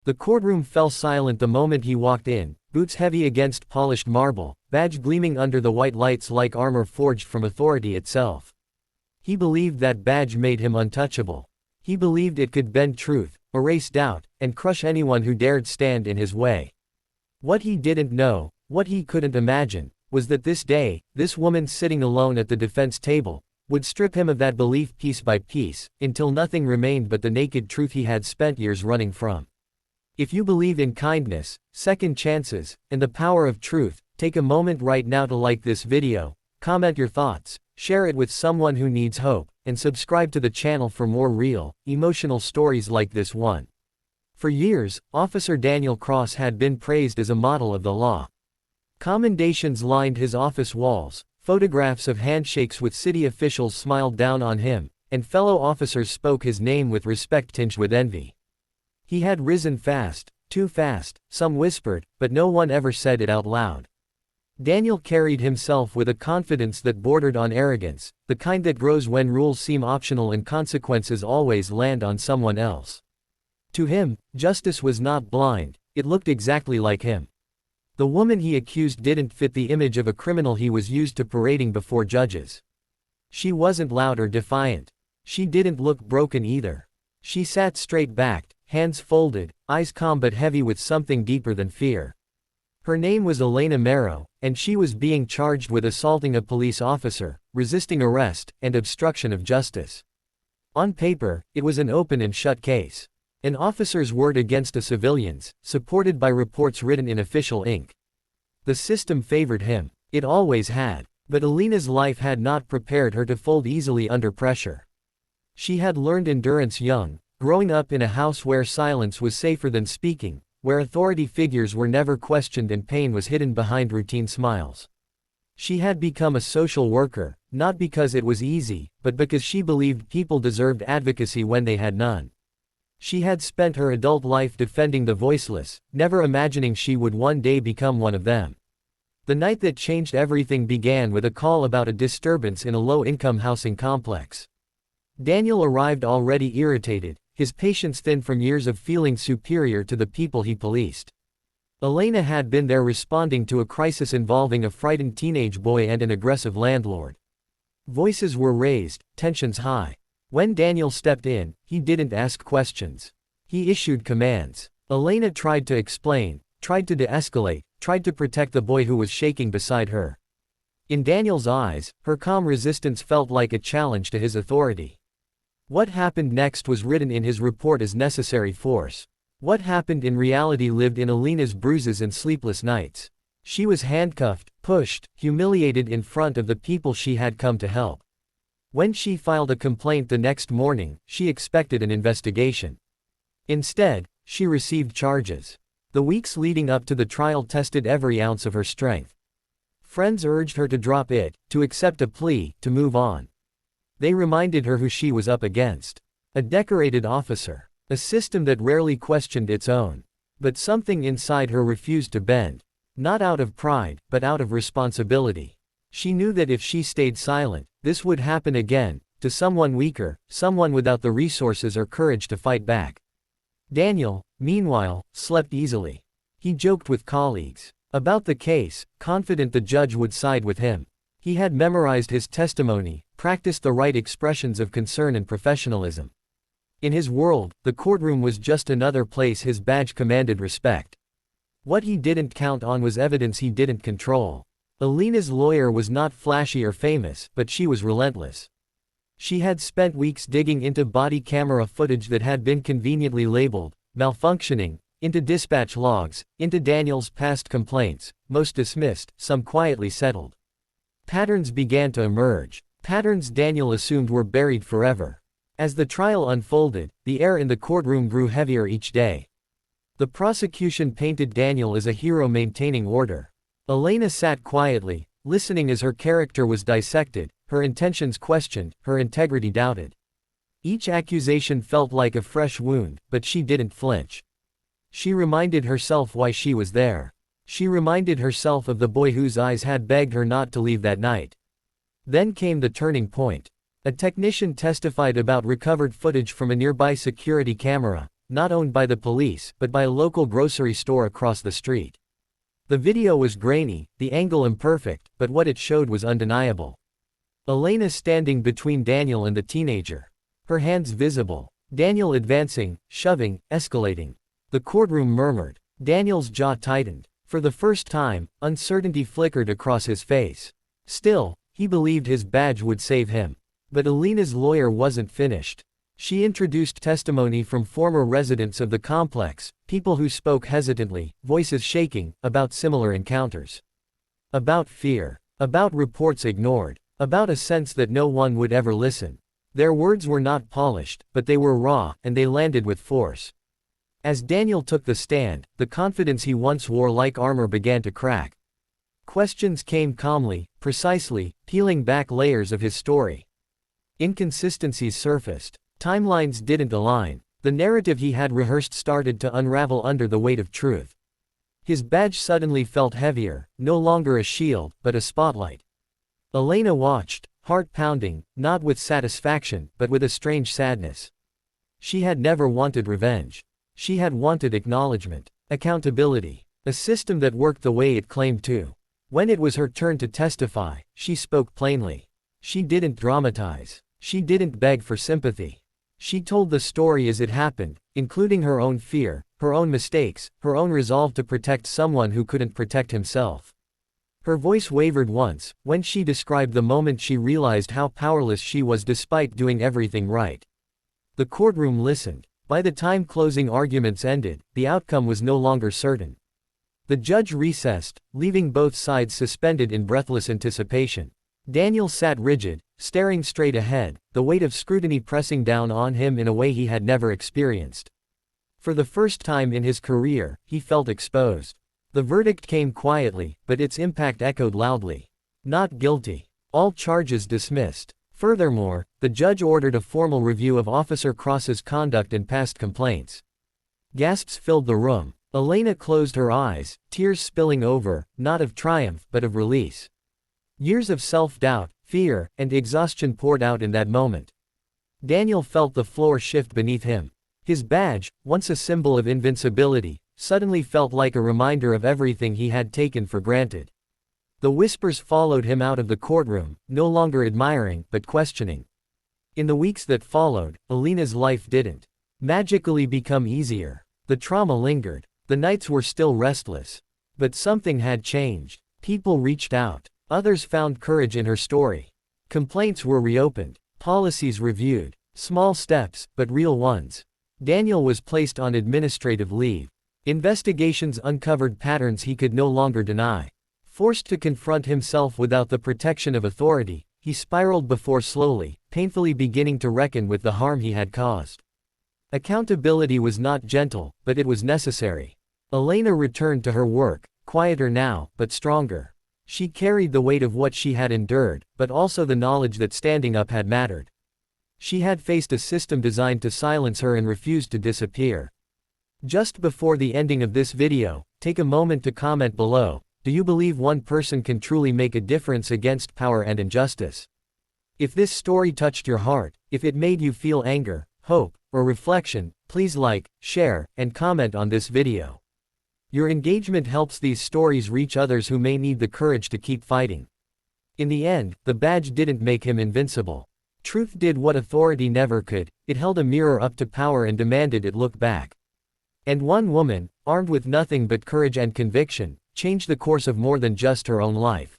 The courtroom fell silent the moment he walked in, boots heavy against polished marble, badge gleaming under the white lights like armor forged from authority itself. He believed that badge made him untouchable. He believed it could bend truth, erase doubt, and crush anyone who dared stand in his way. What he didn't know, what he couldn't imagine, was that this day, this woman sitting alone at the defense table, would strip him of that belief piece by piece, until nothing remained but the naked truth he had spent years running from. If you believe in kindness, second chances, and the power of truth, take a moment right now to like this video, comment your thoughts, share it with someone who needs hope, and subscribe to the channel for more real, emotional stories like this one. For years, Officer Daniel Cross had been praised as a model of the law. Commendations lined his office walls, photographs of handshakes with city officials smiled down on him, and fellow officers spoke his name with respect tinged with envy. He had risen fast, too fast, some whispered, but no one ever said it out loud. Daniel carried himself with a confidence that bordered on arrogance, the kind that grows when rules seem optional and consequences always land on someone else. To him, justice was not blind, it looked exactly like him. The woman he accused didn't fit the image of a criminal he was used to parading before judges. She wasn't loud or defiant. She didn't look broken either. She sat straight-backed, hands folded, eyes calm but heavy with something deeper than fear. Her name was Elena Marrow, and she was being charged with assaulting a police officer, resisting arrest, and obstruction of justice. On paper, it was an open and shut case. An officer's word against a civilian's, supported by reports written in official ink. The system favored him. It always had. But Elena's life had not prepared her to fold easily under pressure. She had learned endurance young, growing up in a house where silence was safer than speaking, where authority figures were never questioned and pain was hidden behind routine smiles. She had become a social worker, not because it was easy, but because she believed people deserved advocacy when they had none. She had spent her adult life defending the voiceless, never imagining she would one day become one of them. The night that changed everything began with a call about a disturbance in a low-income housing complex. Daniel arrived already irritated, his patience thin from years of feeling superior to the people he policed. Elena had been there responding to a crisis involving a frightened teenage boy and an aggressive landlord. Voices were raised, tensions high. When Daniel stepped in, he didn't ask questions. He issued commands. Elena tried to explain, tried to de-escalate, tried to protect the boy who was shaking beside her. In Daniel's eyes, her calm resistance felt like a challenge to his authority. What happened next was written in his report as necessary force. What happened in reality lived in Elena's bruises and sleepless nights. She was handcuffed, pushed, humiliated in front of the people she had come to help. When she filed a complaint the next morning, she expected an investigation. Instead, she received charges. The weeks leading up to the trial tested every ounce of her strength. Friends urged her to drop it, to accept a plea, to move on. They reminded her who she was up against. A decorated officer. A system that rarely questioned its own. But something inside her refused to bend. Not out of pride, but out of responsibility. She knew that if she stayed silent, this would happen again, to someone weaker, someone without the resources or courage to fight back. Daniel, meanwhile, slept easily. He joked with colleagues about the case, confident the judge would side with him. He had memorized his testimony, practiced the right expressions of concern and professionalism. In his world, the courtroom was just another place his badge commanded respect. What he didn't count on was evidence he didn't control. Elena's lawyer was not flashy or famous, but she was relentless. She had spent weeks digging into body camera footage that had been conveniently labeled malfunctioning, into dispatch logs, into Daniel's past complaints, most dismissed, some quietly settled. Patterns began to emerge. Patterns Daniel assumed were buried forever. As the trial unfolded, the air in the courtroom grew heavier each day. The prosecution painted Daniel as a hero maintaining order. Elena sat quietly, listening as her character was dissected, her intentions questioned, her integrity doubted. Each accusation felt like a fresh wound, but she didn't flinch. She reminded herself why she was there. She reminded herself of the boy whose eyes had begged her not to leave that night. Then came the turning point. A technician testified about recovered footage from a nearby security camera, not owned by the police, but by a local grocery store across the street. The video was grainy, the angle imperfect, but what it showed was undeniable. Elena standing between Daniel and the teenager. Her hands visible. Daniel advancing, shoving, escalating. The courtroom murmured. Daniel's jaw tightened. For the first time, uncertainty flickered across his face. Still, he believed his badge would save him. But Elena's lawyer wasn't finished. She introduced testimony from former residents of the complex, people who spoke hesitantly, voices shaking, about similar encounters. About fear. About reports ignored. About a sense that no one would ever listen. Their words were not polished, but they were raw, and they landed with force. As Daniel took the stand, the confidence he once wore like armor began to crack. Questions came calmly, precisely, peeling back layers of his story. Inconsistencies surfaced. Timelines didn't align. The narrative he had rehearsed started to unravel under the weight of truth. His badge suddenly felt heavier, no longer a shield, but a spotlight. Elena watched, heart pounding, not with satisfaction, but with a strange sadness. She had never wanted revenge. She had wanted acknowledgement, accountability, a system that worked the way it claimed to. When it was her turn to testify, she spoke plainly. She didn't dramatize. She didn't beg for sympathy. She told the story as it happened, including her own fear, her own mistakes, her own resolve to protect someone who couldn't protect himself. Her voice wavered once, when she described the moment she realized how powerless she was despite doing everything right. The courtroom listened. By the time closing arguments ended, the outcome was no longer certain. The judge recessed, leaving both sides suspended in breathless anticipation. Daniel sat rigid, staring straight ahead, the weight of scrutiny pressing down on him in a way he had never experienced. For the first time in his career, he felt exposed. The verdict came quietly, but its impact echoed loudly. Not guilty. All charges dismissed. Furthermore, the judge ordered a formal review of Officer Cross's conduct and past complaints. Gasps filled the room. Elena closed her eyes, tears spilling over, not of triumph but of release. Years of self-doubt, fear, and exhaustion poured out in that moment. Daniel felt the floor shift beneath him. His badge, once a symbol of invincibility, suddenly felt like a reminder of everything he had taken for granted. The whispers followed him out of the courtroom, no longer admiring, but questioning. In the weeks that followed, Elena's life didn't magically become easier. The trauma lingered. The nights were still restless. But something had changed. People reached out. Others found courage in her story. Complaints were reopened. Policies reviewed. Small steps, but real ones. Daniel was placed on administrative leave. Investigations uncovered patterns he could no longer deny. Forced to confront himself without the protection of authority, he spiraled before slowly, painfully beginning to reckon with the harm he had caused. Accountability was not gentle, but it was necessary. Elena returned to her work, quieter now, but stronger. She carried the weight of what she had endured, but also the knowledge that standing up had mattered. She had faced a system designed to silence her and refused to disappear. Just before the ending of this video, take a moment to comment below. Do you believe one person can truly make a difference against power and injustice? If this story touched your heart, if it made you feel anger, hope, or reflection, please like, share, and comment on this video. Your engagement helps these stories reach others who may need the courage to keep fighting. In the end, the badge didn't make him invincible. Truth did what authority never could. It held a mirror up to power and demanded it look back. And one woman, armed with nothing but courage and conviction, changed the course of more than just her own life.